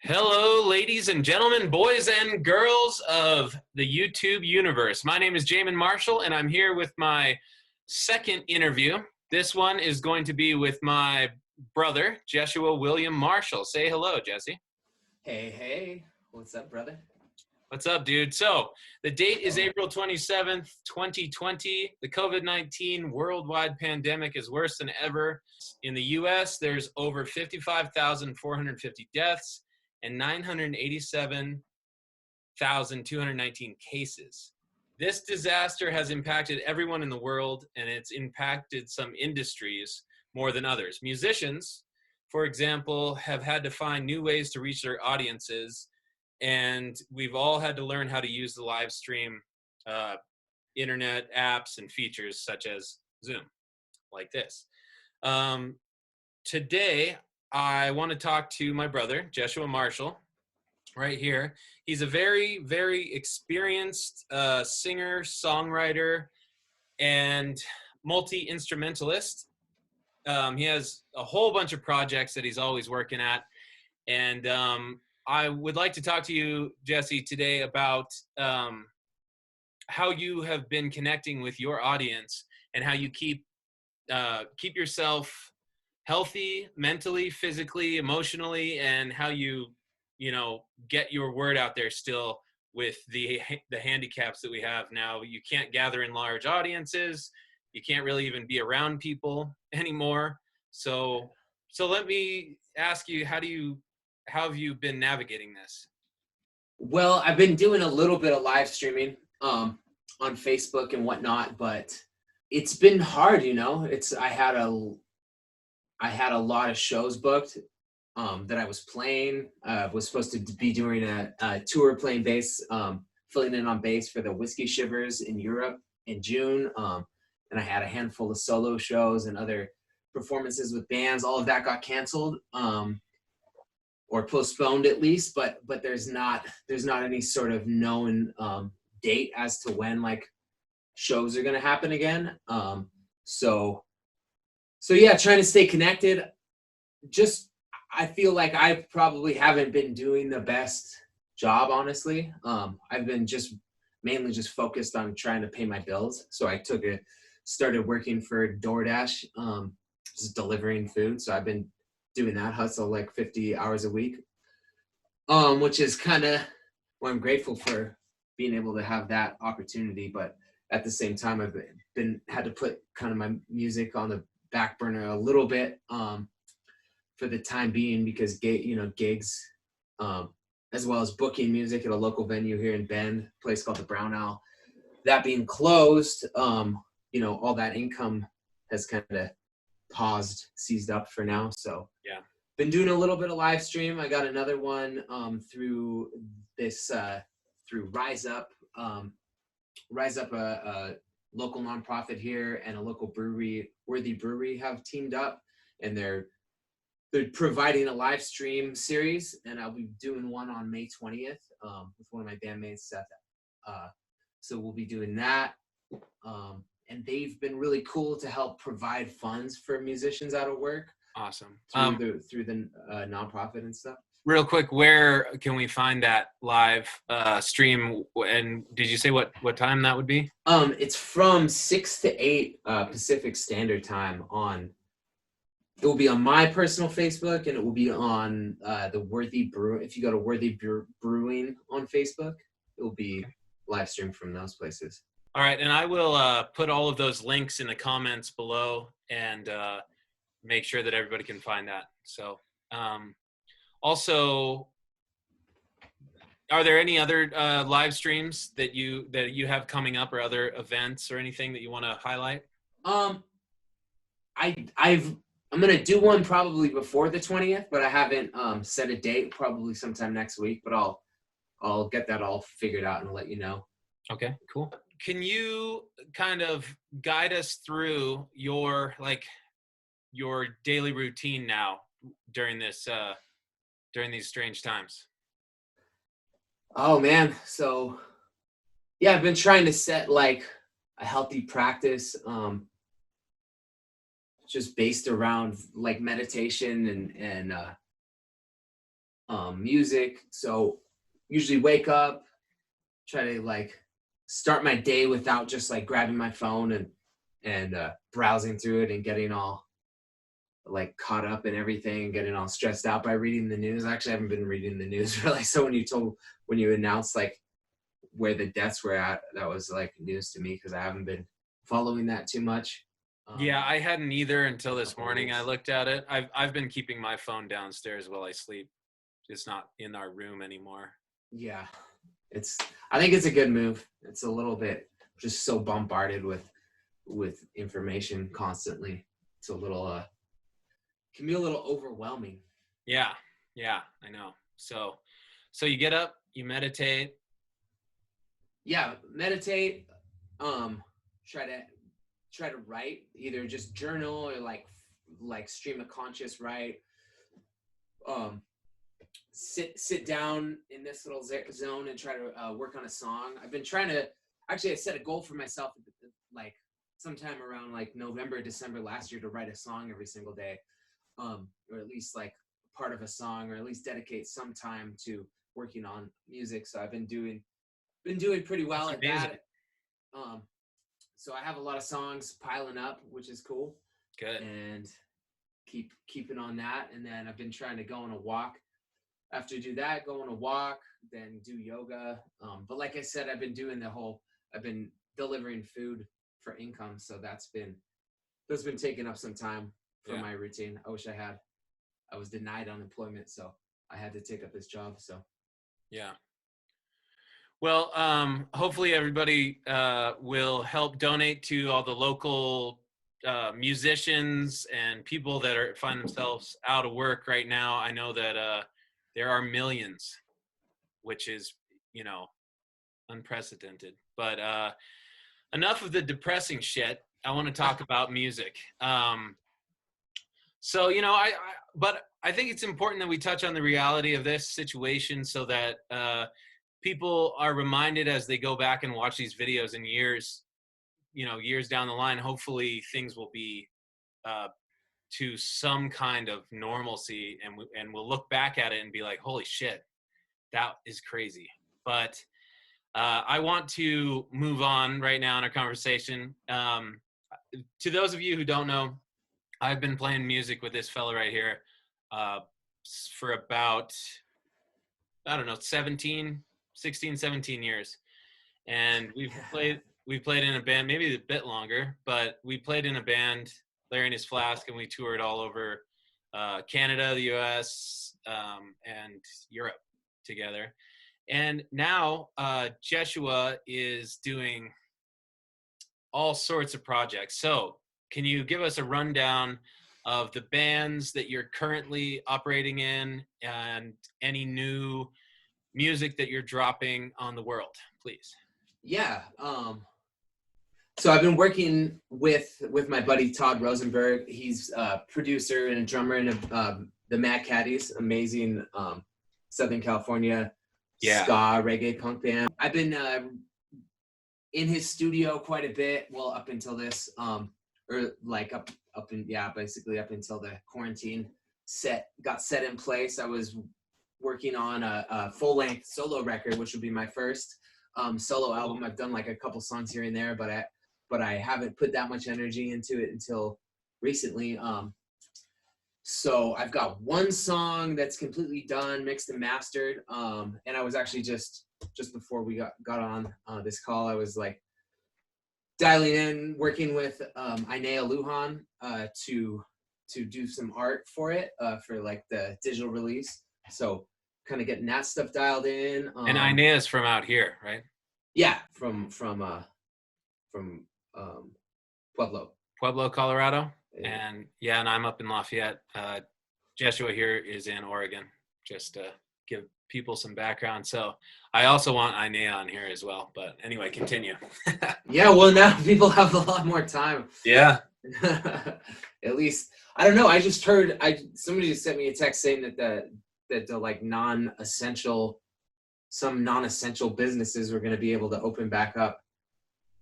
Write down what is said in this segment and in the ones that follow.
Hello, ladies and gentlemen, boys and girls of the YouTube universe. My name is Jamin Marshall, and I'm here with my second interview. This one is going to be with my brother, Jeshua William Marshall. Say hello, Jesse. Hey. What's up, brother? What's up, dude? So the date is April 27th, 2020. The COVID-19 worldwide pandemic is worse than ever. In the U.S., there's over 55,450 deaths and 987,219 cases. This disaster has impacted everyone in the world, and it's impacted some industries more than others. Musicians, for example, have had to find new ways to reach their audiences, and we've all had to learn how to use the live stream internet apps and features such as Zoom, like this. Today, I want to talk to my brother, Jeshua Marshall, right here. He's a very, very experienced singer, songwriter, and multi-instrumentalist. He has a whole bunch of projects that he's always working at. And I would like to talk to you, Jesse, today about how you have been connecting with your audience and how you keep yourself healthy mentally, physically, emotionally, and how you get your word out there still with the handicaps that we have now. You can't gather in large audiences. You can't really even be around people anymore. So let me ask you, how have you been navigating this? Well, I've been doing a little bit of live streaming on Facebook and whatnot, but it's been hard, I had a lot of shows booked that I was playing. Was supposed to be doing a tour playing bass, filling in on bass for the Whiskey Shivers in Europe in June. And I had a handful of solo shows and other performances with bands. All of that got canceled or postponed at least, but there's not any sort of known date as to when like shows are going to happen again. So yeah, trying to stay connected. I feel like I probably haven't been doing the best job, honestly. I've been mainly focused on trying to pay my bills. So I started working for DoorDash, just delivering food. So I've been doing that hustle like 50 hours a week, which is kind of why I'm grateful for being able to have that opportunity. But at the same time, I've had to put kind of my music on the back burner a little bit for the time being, because gigs, as well as booking music at a local venue here in Bend, a place called the Brown Owl, that being closed, all that income has kind of seized up for now. So yeah, been doing a little bit of live stream. I got another one through Rise Up. Rise Up, a local nonprofit here, and a local brewery, Worthy Brewing, have teamed up, and they're providing a live stream series, and I'll be doing one on May 20th with one of my bandmates, Seth. So we'll be doing that. And they've been really cool to help provide funds for musicians out of work. Awesome. Through the nonprofit and stuff. Real quick, where can we find that live stream? And did you say what time that would be? It's from 6 to 8 Pacific Standard Time it will be on my personal Facebook, and it will be on the Worthy Brewing. If you go to Worthy Brewing on Facebook, it will be live streamed from those places. All right, and I will put all of those links in the comments below, and make sure that everybody can find that. So also, are there any other live streams that you have coming up, or other events or anything that you want to highlight? I'm gonna do one probably before the 20th, but I haven't set a date. Probably sometime next week, but I'll get that all figured out and let you know. Okay, cool. Can you kind of guide us through your daily routine now during these strange times? Oh man, so yeah, I've been trying to set like a healthy practice, just based around like meditation and music. So usually wake up, try to like start my day without just like grabbing my phone and browsing through it and getting all like caught up in everything, getting all stressed out by reading the news. I actually haven't been reading the news really. So when you announced like where the deaths were at, that was like news to me because I haven't been following that too much. Yeah, I hadn't either until this morning. I looked at it. I've been keeping my phone downstairs while I sleep. It's not in our room anymore. Yeah, I think it's a good move. It's a little bit just so bombarded with information constantly. It's a little can be a little overwhelming. Yeah, I know. So you get up, you meditate. Yeah, meditate. Try to write, either just journal or like stream of conscious write. Sit down in this little zone and try to work on a song. I've been trying to I set a goal for myself like sometime around like November, December last year to write a song every single day, or at least like part of a song, or at least dedicate some time to working on music. So I've been doing pretty well at that. So I have a lot of songs piling up, which is cool. Good. And keeping on that. And then I've been trying to go on a walk. After do that, go on a walk, then do yoga. But like I said, I've been delivering food for income. So that's been taking up some time for my routine. I was denied unemployment, so I had to take up this job. So yeah. Well, hopefully everybody will help donate to all the local musicians and people that find themselves out of work right now. I know that there are millions, which is, unprecedented. But enough of the depressing shit. I want to talk about music. So, but I think it's important that we touch on the reality of this situation so that people are reminded as they go back and watch these videos in years down the line. Hopefully things will be to some kind of normalcy, and we'll look back at it and be like, holy shit, that is crazy. But I want to move on right now in our conversation. To those of you who don't know, I've been playing music with this fella right here for about, 16, 17 years. And we've played in a band, maybe a bit longer, but we played in a band, Larry and His Flask, and we toured all over Canada, the US, and Europe together. And now Jeshua is doing all sorts of projects. So can you give us a rundown of the bands that you're currently operating in and any new music that you're dropping on the world, please? Yeah. So I've been working with my buddy Todd Rosenberg. He's a producer and a drummer in the Mad Caddies, amazing Southern California ska reggae punk band. I've been in his studio quite a bit. Well, up until this, or like basically up until the quarantine got set in place. I was working on a full-length solo record, which would be my first solo album. I've done like a couple songs here and there, but I haven't put that much energy into it until recently. So I've got one song that's completely done, mixed and mastered. And I was actually just before we got on this call, I was like dialing in, working with Inea Lujan to do some art for it, for like the digital release. So kind of getting that stuff dialed in. And Inea's from out here, right? Yeah, from Pueblo, Colorado. And and I'm up in Lafayette. Jeshua here is in Oregon, just to give people some background. So I also want Inea on here as well. But anyway, continue. Yeah, well, now people have a lot more time. Yeah. At least, I don't know. I just heard somebody just sent me a text saying that the like some non-essential businesses were going to be able to open back up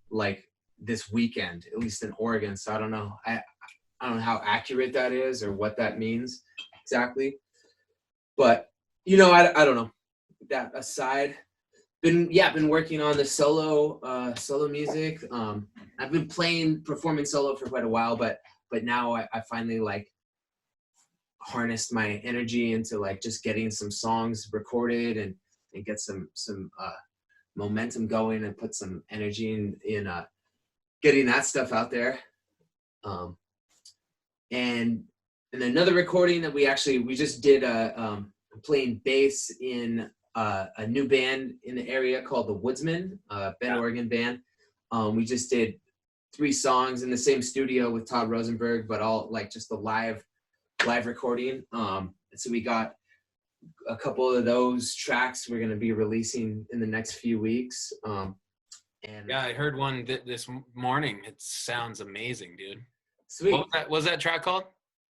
like this weekend, at least in Oregon. So I don't know. I don't know how accurate that is or what that means exactly. But I don't know. That aside, been working on the solo music. I've been performing solo for quite a while, but now I finally like harnessed my energy into like just getting some songs recorded and get some momentum going and put some energy in getting that stuff out there. And another recording that we just did playing bass in a new band in the area called the Woodsman, Bend, Oregon band. We just did 3 songs in the same studio with Todd Rosenberg, but all like just a live recording. So we got a couple of those tracks we're going to be releasing in the next few weeks. And yeah, I heard one this morning. It sounds amazing, dude. Sweet. What was that track called?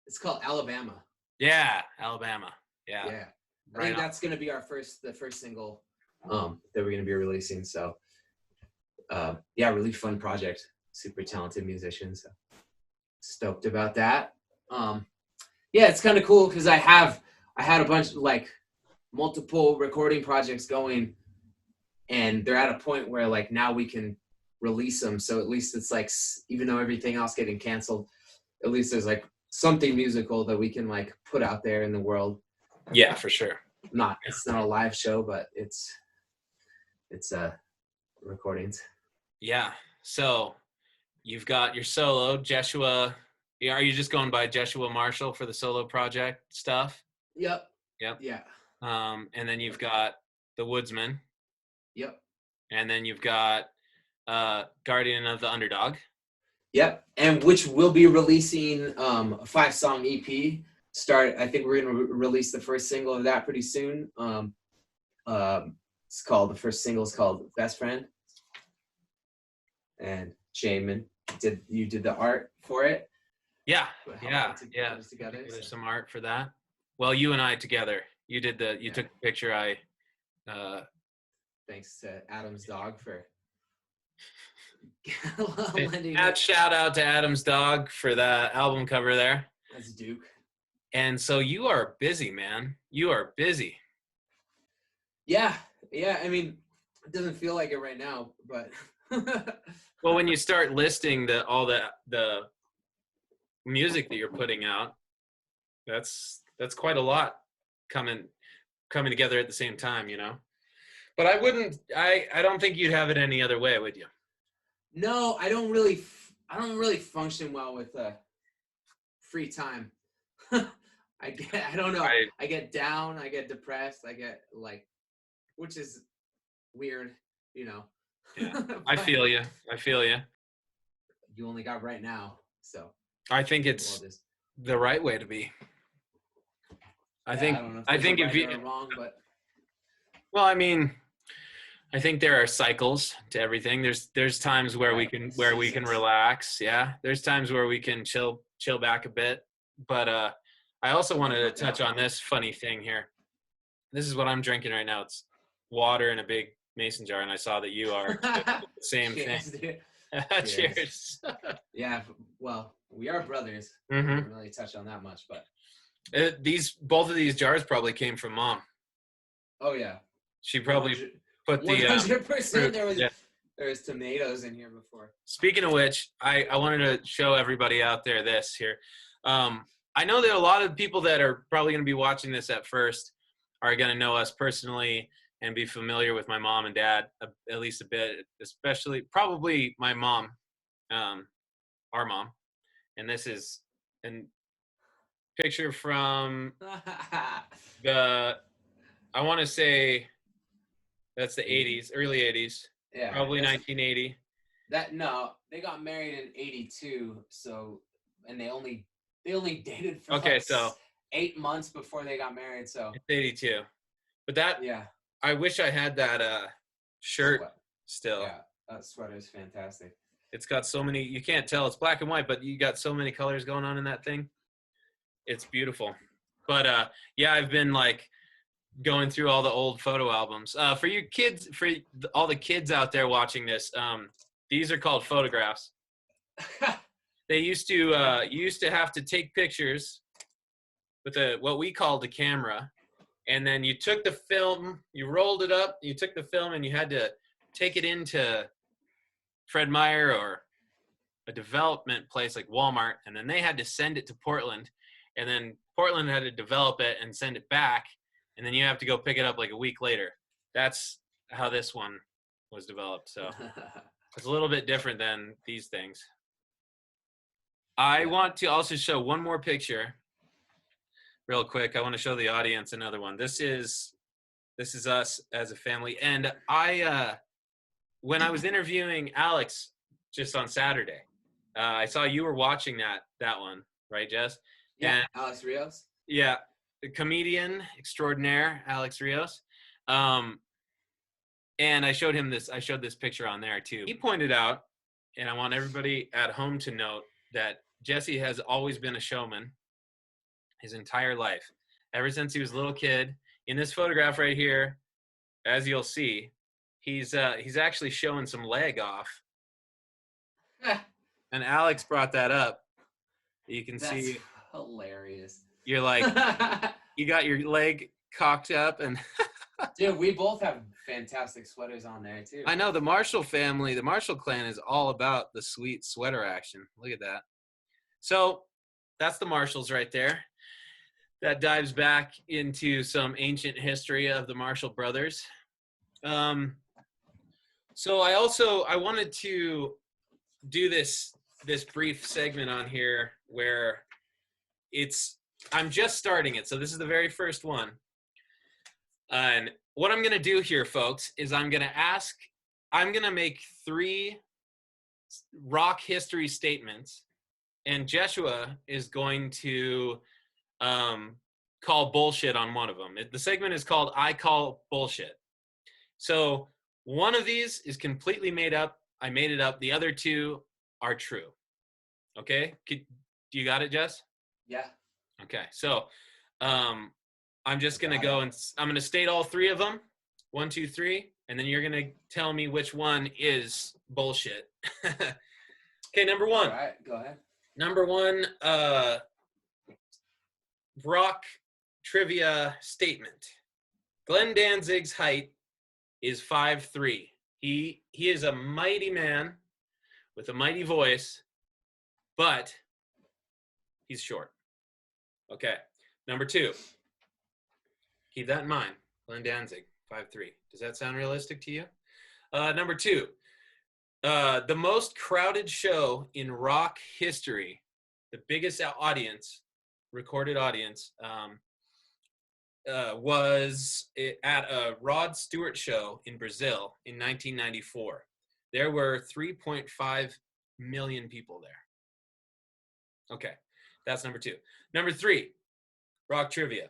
It's called Alabama. Yeah, Alabama. Yeah. Yeah. I think that's going to be the first single that we're going to be releasing. So, really fun project. Super talented musicians. So stoked about that. It's kind of cool because I had a bunch of like multiple recording projects going, and they're at a point where like now we can release them. So at least it's like, even though everything else getting canceled, at least there's like something musical that we can like put out there in the world. Yeah, for sure. It's not a live show, but it's recordings. Yeah. So you've got your solo, Jeshua. Are you just going by Jeshua Marshall for the solo project stuff? Yep. Yeah. And then you've got the Woodsman. Yep. And then you've got Guardian of the Underdog. Yep. And which we'll be releasing a 5-song EP. I think we're going to release the first single of that pretty soon. The first single is called Best Friend. And Jamin did the art for it. Yeah. Together. There's some art for that. Well, you and I together. You took the picture. Thanks to Adam's dog for shout out to Adam's dog for that album cover there. That's Duke. And so you are busy, man. You are busy. Yeah. I mean, it doesn't feel like it right now, but. Well, when you start listing all the music that you're putting out, that's quite a lot coming together at the same time, But I don't think you'd have it any other way, would you? No, I don't really function well with free time. I don't know. I get down, I get depressed, I get like, which is weird, Yeah. I feel you. You only got right now, so. I think it's the right way to be. I think if you wrong, but. Well, I mean, I think there are cycles to everything. There's times where we can relax. Yeah. There's times where we can chill back a bit. But I also wanted to touch on this funny thing here. This is what I'm drinking right now. It's water in a big mason jar, and I saw that you are the same thing. Cheers. Yeah. Well, we are brothers. Mm-hmm. We didn't really touch on that much, but. Both of these jars probably came from Mom. Oh yeah. She probably put the 100%. There was tomatoes in here before. Speaking of which, I wanted to show everybody out there this here. I know that a lot of people that are probably going to be watching this at first are going to know us personally and be familiar with my mom and dad at least a bit, especially probably my mom, our mom. And this is a picture from I want to say that's the 80s, early 80s. Yeah. Probably 1980. They got married in 82, so, and they only dated for 8 months before they got married, so. It's 82. But I wish I had that shirt still. Yeah, that sweater is fantastic. It's got so many, you can't tell, it's black and white, but you got so many colors going on in that thing. It's beautiful. But I've been like going through all the old photo albums. For you kids, for all the kids out there watching this, these are called photographs. They used to, you used to have to take pictures with what we called a camera, and then you took the film, you rolled it up, you took the film, and you had to take it into Fred Meyer or a development place like Walmart, and then they had to send it to Portland, and then Portland had to develop it and send it back, and then you have to go pick it up like a week later. That's how this one was developed. So it's a little bit different than these things. I want to also show one more picture real quick. I want to show the audience another one. This is us as a family. And when I was interviewing Alex just on Saturday, I saw you were watching that one, right, Jess? Yeah, and, Alex Rios. Yeah, the comedian extraordinaire, Alex Rios. And I showed this picture on there too. He pointed out, and I want everybody at home to note, that Jesse has always been a showman his entire life, ever since he was a little kid. In this photograph right here, as you'll see, he's actually showing some leg off. And Alex brought that up. You can see hilarious. You're like, you got your leg cocked up, and dude, we both have fantastic sweaters on there too. I know the Marshall family, the Marshall clan is all about the sweet sweater action. Look at that. So that's the Marshalls right there. That dives back into some ancient history of the Marshall brothers. So I wanted to do this brief segment on here where I'm just starting it. So this is the very first one. And what I'm going to do here, folks, is I'm going to make 3 rock history statements, and Jeshua is going to call bullshit on one of them. The segment is called I Call Bullshit. So one of these is completely made up. I made it up. The other 2 are true. Okay? Do you got it, Jess? Yeah. Okay. So I'm just going to go and I'm going to state all 3 of them. 1, 2, 3. And then you're going to tell me which one is bullshit. Okay, number 1. All right, go ahead. Number 1, rock trivia statement. Glenn Danzig's height is 5'3". He is a mighty man with a mighty voice, but he's short. Okay. Number 2. Keep that in mind. Glenn Danzig, 5'3". Does that sound realistic to you? Number 2. The most crowded show in rock history, the biggest recorded audience, was at a Rod Stewart show in Brazil in 1994. There were 3.5 million people there. Okay, that's number 2. Number 3, rock trivia.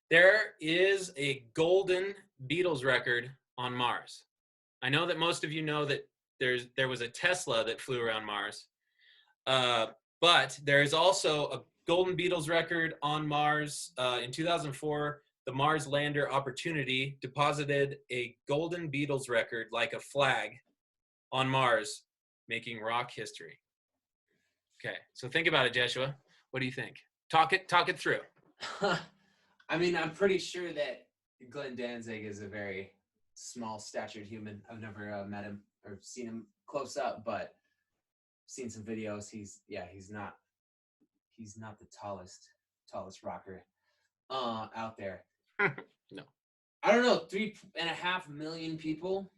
There is a golden Beatles record on Mars. I know that most of you know that there was a Tesla that flew around Mars, but there is also a golden Beatles record on Mars. In 2004, the Mars lander Opportunity deposited a golden Beatles record like a flag on Mars, making rock history. Okay, so think about it, Jeshua. What do you think? Talk it through. I mean, I'm pretty sure that Glenn Danzig is a very small-statured human. I've never met him or seen him close up, but seen some videos. He's not the tallest rocker out there. No. I don't know, 3.5 million people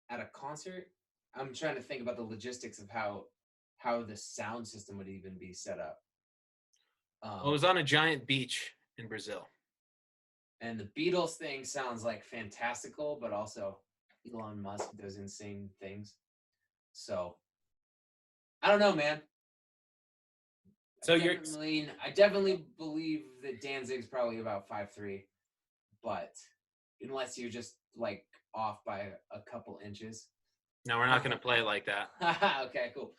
at a concert. I'm trying to think about the logistics of how the sound system would even be set up. It was on a giant beach in Brazil. And the Beatles thing sounds like fantastical, but also Elon Musk does insane things. I don't know, man. So I definitely believe that Danzig's probably about 5'3", but unless you're just like off by a couple inches. No, we're not going to play it like that. Okay, cool.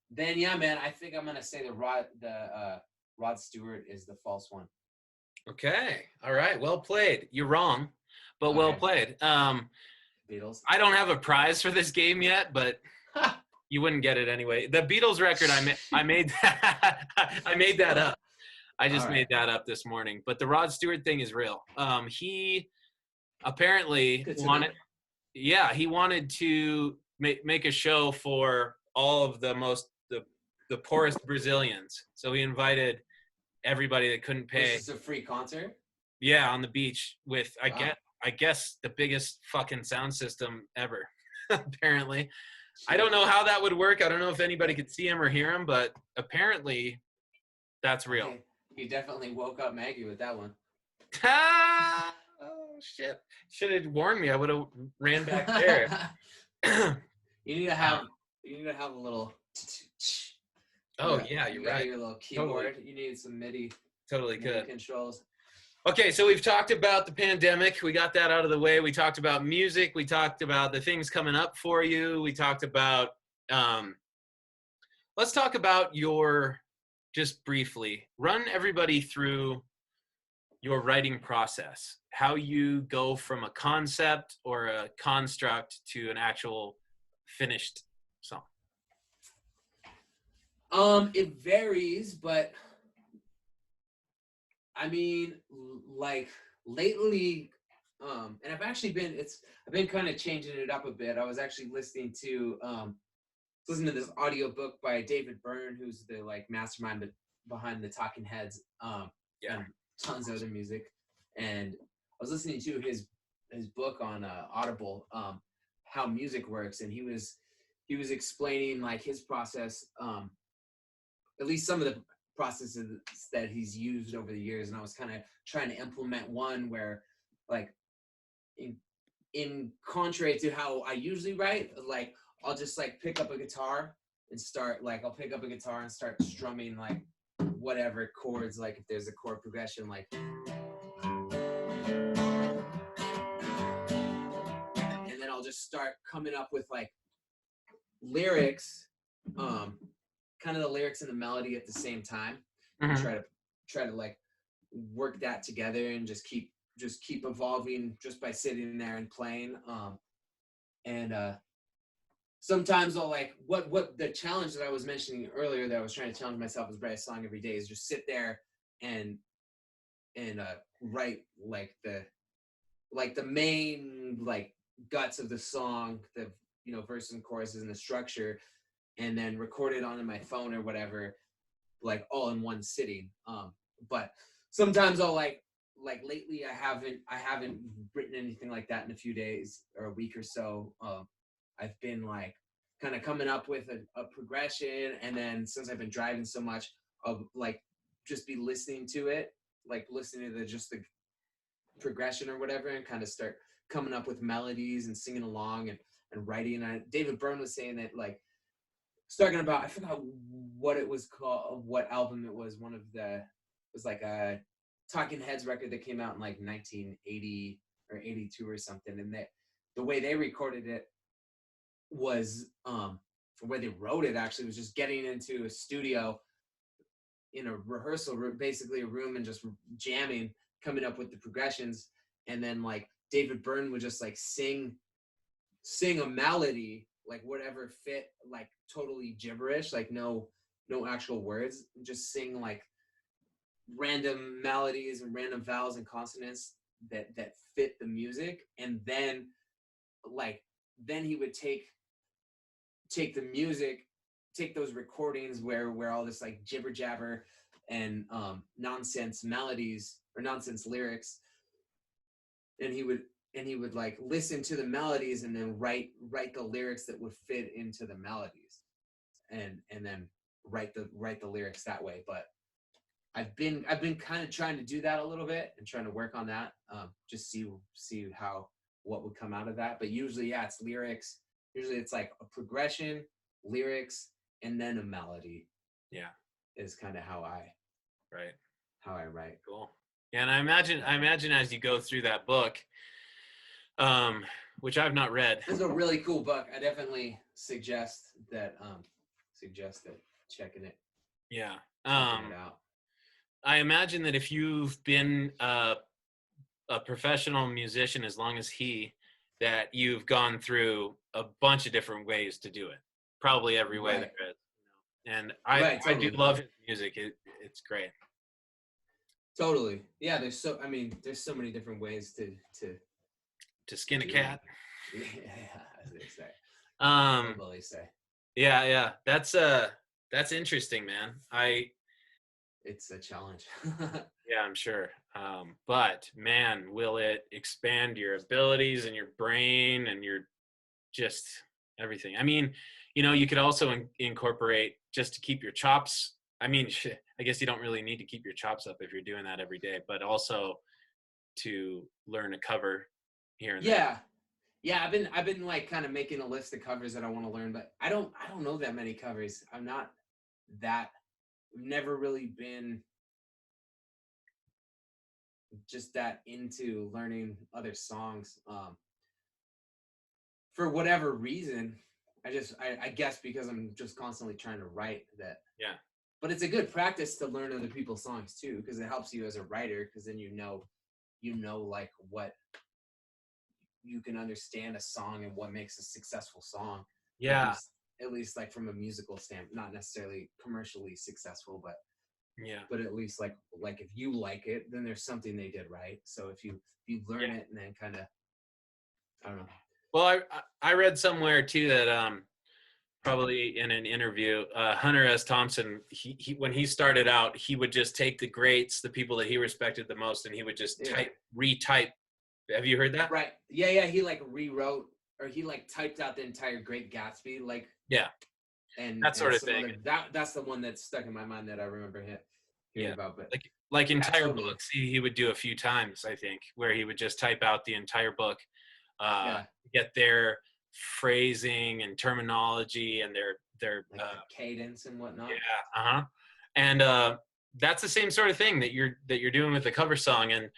Then yeah, man, I think I'm gonna say the Rod Stewart is the false one. Okay, all right, well played. You're wrong, but well played. Beatles. I don't have a prize for this game yet, but you wouldn't get it anyway. The Beatles record, I made that. I made that up. I just All made right. that up this morning. But the Rod Stewart thing is real. He apparently Good to know. wanted, yeah, he wanted to make a show for all of the poorest Brazilians. So he invited everybody that couldn't Was pay. this a free concert? Yeah, on the beach with Wow. I guess the biggest fucking sound system ever. Apparently, I don't Jeez. know how that would work. I don't know if anybody could see him or hear him, but apparently that's real. Okay. You definitely woke up Maggie with that one. Oh shit! Should have warned me. I would have ran back there. You need to have a little. Oh yeah, You you're got right. your little keyboard. Totally. You need some MIDI Totally could. controls. Okay, so we've talked about the pandemic. We got that out of the way. We talked about music. We talked about the things coming up for you. We talked about. Let's talk about just briefly. Run everybody through your writing process. How you go from a concept or a construct to an actual finished song. It varies, but I mean, like lately, and I've been kind of changing it up a bit. I was actually listening to this audiobook by David Byrne, who's the like mastermind behind the Talking Heads, Yeah. and tons of other music. And I was listening to his book on Audible, how music works, and he was explaining like his process, at least some of the processes that he's used over the years, and I was kind of trying to implement one where, like, in contrary to how I usually write, like I'll just like pick up a guitar and start strumming like whatever chords, like if there's a chord progression, like, and then I'll just start coming up with like lyrics, kind of the lyrics and the melody at the same time, and try to like work that together and just keep evolving just by sitting there and playing. And sometimes I'll like what the challenge that I was mentioning earlier, that I was trying to challenge myself is write a song every day, is just sit there and write like the main like guts of the song, the verses and choruses and the structure, and then record it onto my phone or whatever, like all in one sitting. But sometimes I'll like lately I haven't written anything like that in a few days or a week or so. I've been like kind of coming up with a progression, and then since I've been driving so much, I'll like just be listening to it, like listening to the progression or whatever, and kind of start coming up with melodies and singing along and writing. And David Byrne was saying that, like, talking about, I forgot what it was called, what album it was. It was like a Talking Heads record that came out in like 1980 or 82 or something. And the way they recorded it was, the way they wrote it actually was just getting into a studio in a rehearsal room, basically a room, and just jamming, coming up with the progressions. And then like David Byrne would just like sing a melody, like whatever fit, like totally gibberish, like no actual words, just sing like random melodies and random vowels and consonants that fit the music. And then he would take the music, take those recordings where all this like jibber jabber and nonsense melodies or nonsense lyrics, and he would like listen to the melodies and then write the lyrics that would fit into the melodies, and then write the lyrics that way. But I've been kind of trying to do that a little bit and trying to work on that, just see what would come out of that. But usually, yeah, it's lyrics. Usually it's like a progression, lyrics, and then a melody. Yeah, is kind of how I write. Cool. Yeah, and I imagine as you go through that book, which I've not read. It's a really cool book. I definitely suggest checking it. Yeah. Checking it out. I imagine that if you've been a professional musician as long as that you've gone through a bunch of different ways to do it. Probably every way there is. And I do love his music. It's great. Totally. Yeah, there's so many different ways to skin a do cat. it. Yeah, as they say. Um, Hillbilly say. yeah, that's interesting, man. It's a challenge. Yeah, I'm sure. But man, will it expand your abilities and your brain and your just everything. I mean, you could also incorporate just to keep your chops. I mean, I guess you don't really need to keep your chops up if you're doing that every day, but also to learn a cover here and there. Yeah. Yeah, I've been like kind of making a list of covers that I want to learn, but I don't know that many covers. I'm not that never really been just that into learning other songs. For whatever reason, I guess because I'm just constantly trying to write that. Yeah. But it's a good practice to learn other people's songs too, because it helps you as a writer, because then you know like what you can understand a song and what makes a successful song. Yeah. At least like from a musical standpoint, not necessarily commercially successful, Yeah. but at least like if you like it, then there's something they did right. So if you learn it and then kind of, I don't know. Well, I read somewhere too that probably in an interview, Hunter S. Thompson, he when he started out, he would just take the greats, the people that he respected the most, and he would just retype. Have you heard that? Right. Yeah. He like rewrote, or he like typed out the entire Great Gatsby, like. Yeah. And that sort of thing. That's the one that's stuck in my mind that I remember hearing about. But like entire books, he would do a few times, I think, where he would just type out the entire book, get their phrasing and terminology and their like the cadence and whatnot. Yeah. And that's the same sort of thing that you're doing with the cover song. And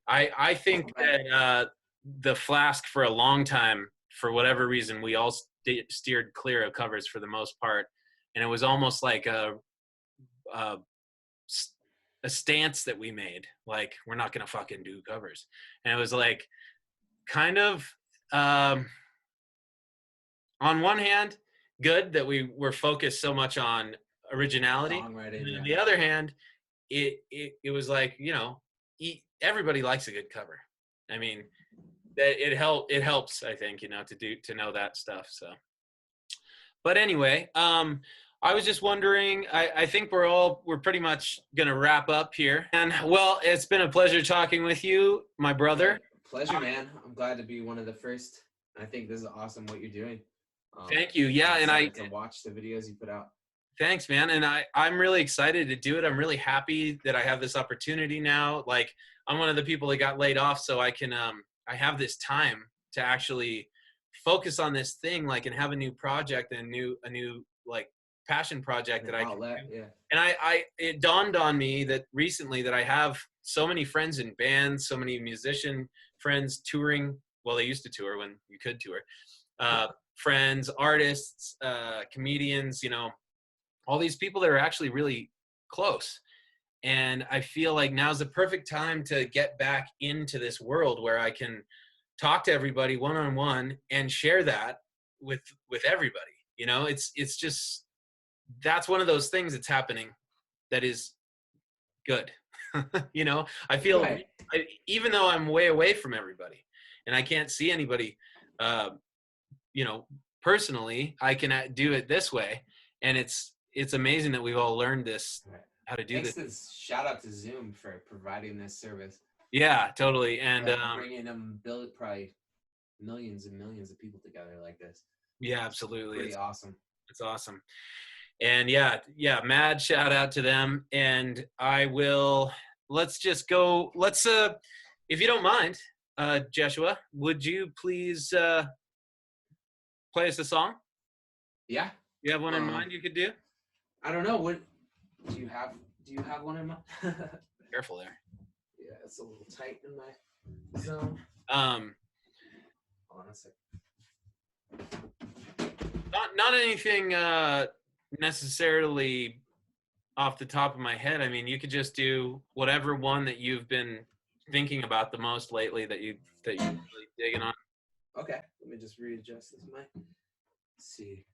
I think that the Flask, for a long time, for whatever reason, we all steered clear of covers for the most part, and it was almost like a stance that we made, like, we're not gonna fucking do covers. And it was like kind of on one hand good that we were focused so much on originality, and on the other hand it was like, everybody likes a good cover. I mean, that it helps, I think, to know that stuff. So, but anyway, I was just wondering, I think we're pretty much gonna wrap up here. And well, it's been a pleasure talking with you, my brother. Pleasure, man. I'm glad to be one of the first. I think this is awesome what you're doing. Thank you. Yeah, and I to watch the videos you put out. Thanks, man. And I'm really excited to do it. I'm really happy that I have this opportunity now. Like, I'm one of the people that got laid off, so I can I have this time to actually focus on this thing, like, and have a new project and a new like passion project that I can do. Yeah. And it dawned on me that recently that I have so many friends in bands, so many musician friends touring. Well, they used to tour when you could tour. Friends, artists, comedians, all these people that are actually really close. And I feel like now's the perfect time to get back into this world where I can talk to everybody one-on-one and share that with everybody. It's just, that's one of those things that's happening that is good. I feel even though I'm way away from everybody and I can't see anybody, personally, I can do it this way. And it's amazing that we've all learned this, how to do this. Shout out to Zoom for providing this service. Yeah, totally. And bringing them probably millions and millions of people together like this. Yeah, absolutely. Pretty awesome. It's awesome. And yeah, mad shout out to them. And let's just go. If you don't mind, Jeshua, would you please play us a song? Yeah. You have one in mind you could do? I don't know. What do you have? Do you have one in mind? Careful there. Yeah, it's a little tight in my zone. Hold on a second. Not anything necessarily off the top of my head. I mean, you could just do whatever one that you've been thinking about the most lately that you're really digging on. Okay, let me just readjust this mic. Let's see.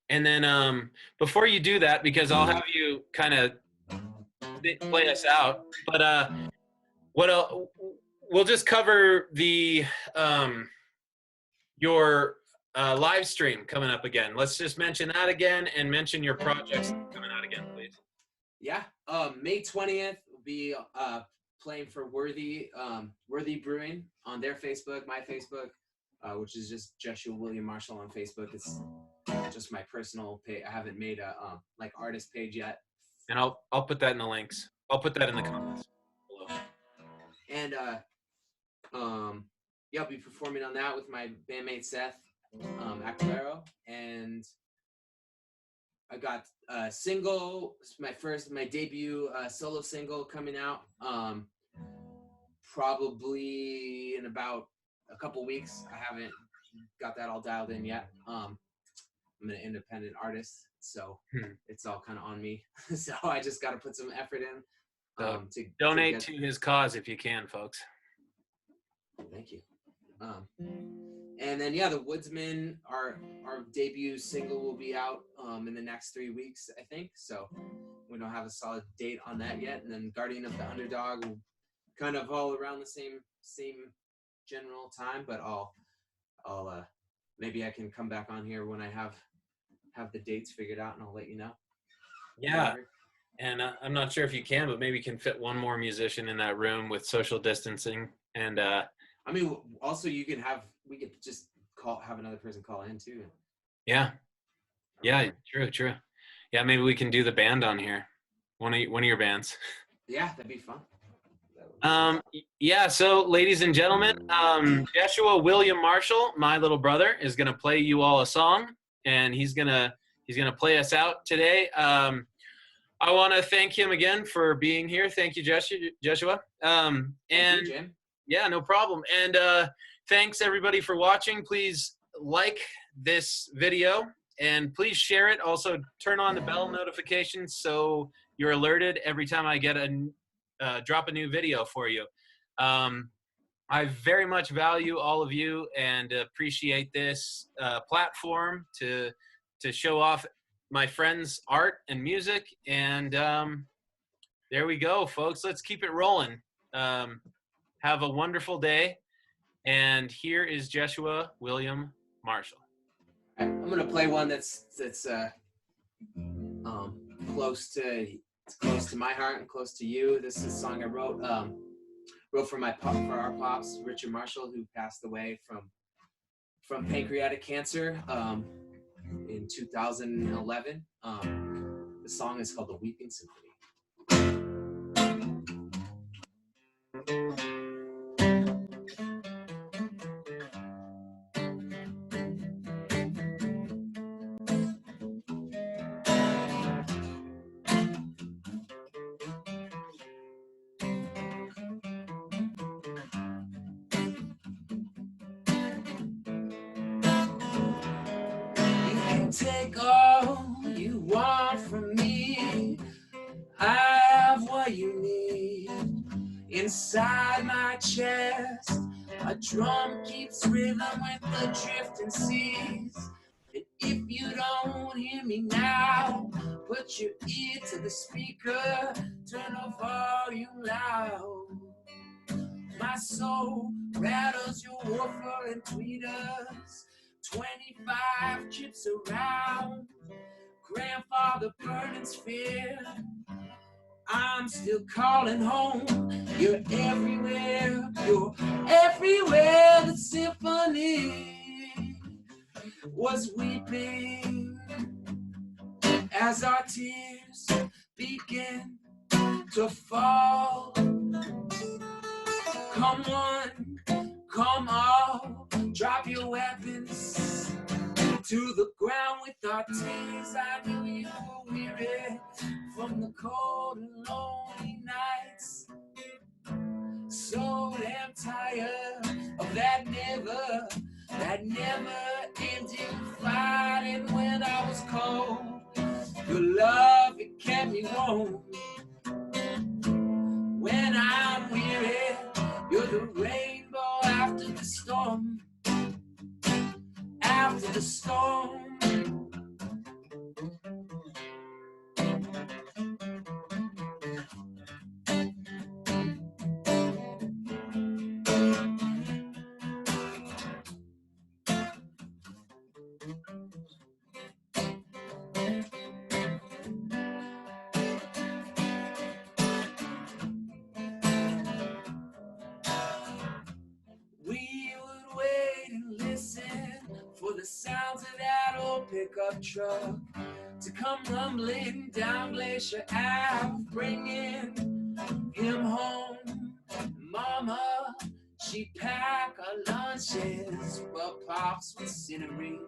And then before you do that, because I'll have you kind of play us out. But what else? We'll just cover the your live stream coming up again. Let's just mention that again and mention your projects coming out again, please. Yeah, May 20th will be playing for Worthy Brewing on their Facebook, my Facebook, which is just Jeshua William Marshall on Facebook. It's just my personal page. I haven't made a like artist page yet. And I'll put that in the links. I'll put that in the comments below. And yeah, I'll be performing on that with my bandmate Seth Aquilero, and I got a single, my debut solo single coming out probably in about a couple weeks. I haven't got that all dialed in yet. I'm an independent artist, so it's all kind of on me. So I just got to put some effort in. To donate to his cause if you can, folks. Thank you. And then yeah, The Woodsman, our debut single will be out in the next 3 weeks, I think. So we don't have a solid date on that yet. And then Guardian of the Underdog will kind of all around the same general time, but I'll maybe I can come back on here when I have the dates figured out, and I'll let you know. Yeah. And I'm not sure if you can, but maybe you can fit one more musician in that room with social distancing. And I mean, also we could just have another person call in too. Yeah. Yeah. True. Yeah. Maybe we can do the band on here. One of your bands. Yeah, that'd be fun. Yeah. So ladies and gentlemen, Jeshua William Marshall, my little brother, is going to play you all a song, and he's going to play us out today. I want to thank him again for being here. Thank you, Jeshua. Thank you, Jim. Yeah, no problem. And thanks everybody for watching. Please like this video and please share it. Also turn on the bell notifications so you're alerted every time I get drop a new video for you. I very much value all of you and appreciate this platform to show off my friends' art and music. And there we go, folks. Let's keep it rolling. Have a wonderful day. And here is Jeshua William Marshall. I'm gonna play one that's close to my heart and close to you. This is a song I wrote for our pops, Richard Marshall, who passed away from pancreatic cancer in 2011. The song is called "The Weeping Symphony." Take all you want from me. I have what you need. Inside my chest, a drum keeps rhythm with the drifting seas. And if you don't hear me now, put your ear to the speaker, turn the volume loud. My soul rattles your woofer and tweeters. 25 chips around, grandfather Vernon's fear. I'm still calling home. You're everywhere. The symphony was weeping as our tears begin to fall. Come on, come all, drop your weapons to the ground with our tears. I knew you were weary from the cold and lonely nights. So damn tired of that never ending fighting when I was cold. Your love, it kept me warm. When I'm weary, you're the rainbow after the storm. After the storm. the sounds of that old pickup truck to come rumbling down Glacier Ave, bringing him home. Mama, she pack our lunches, but Pops was scenery.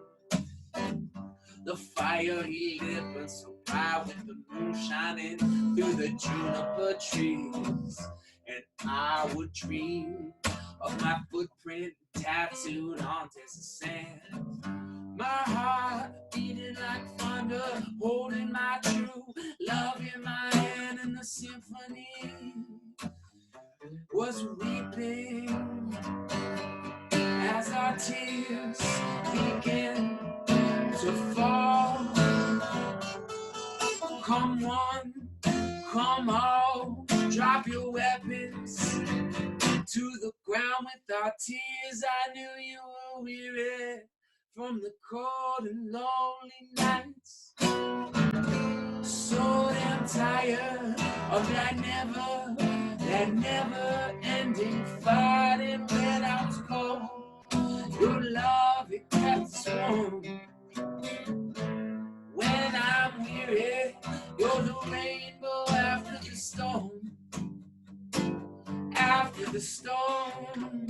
The fire he lit was so bright with the moon shining through the juniper trees. And I would dream of my footprint tattooed on Texas sand. My heart beating like thunder, holding my true love in my hand, and the symphony was weeping as our tears began to fall. Come one, come all, drop your weapons to the ground with our tears. I knew you were weary from the cold and lonely nights. So damn tired of that never ending fighting. When I was cold, your love, it kept us warm. When I'm weary, you're the rainbow after the storm. After the storm.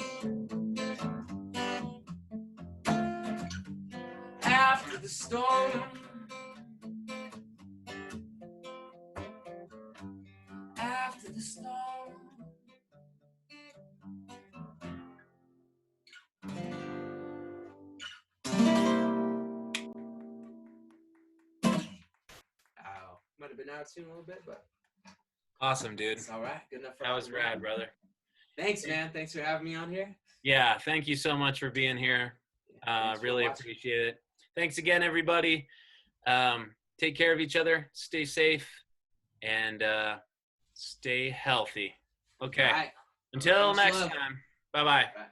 After the storm. After the storm. Might have been out soon a little bit, but Awesome, dude. it's all right. Good enough for That was rad, brother. Thanks, man. Thanks for having me on here. Yeah, thank you so much for being here. Really appreciate it. Thanks again, everybody. Take care of each other. Stay safe and stay healthy. Okay. Right. Until Much next love. time. Bye-bye. Bye.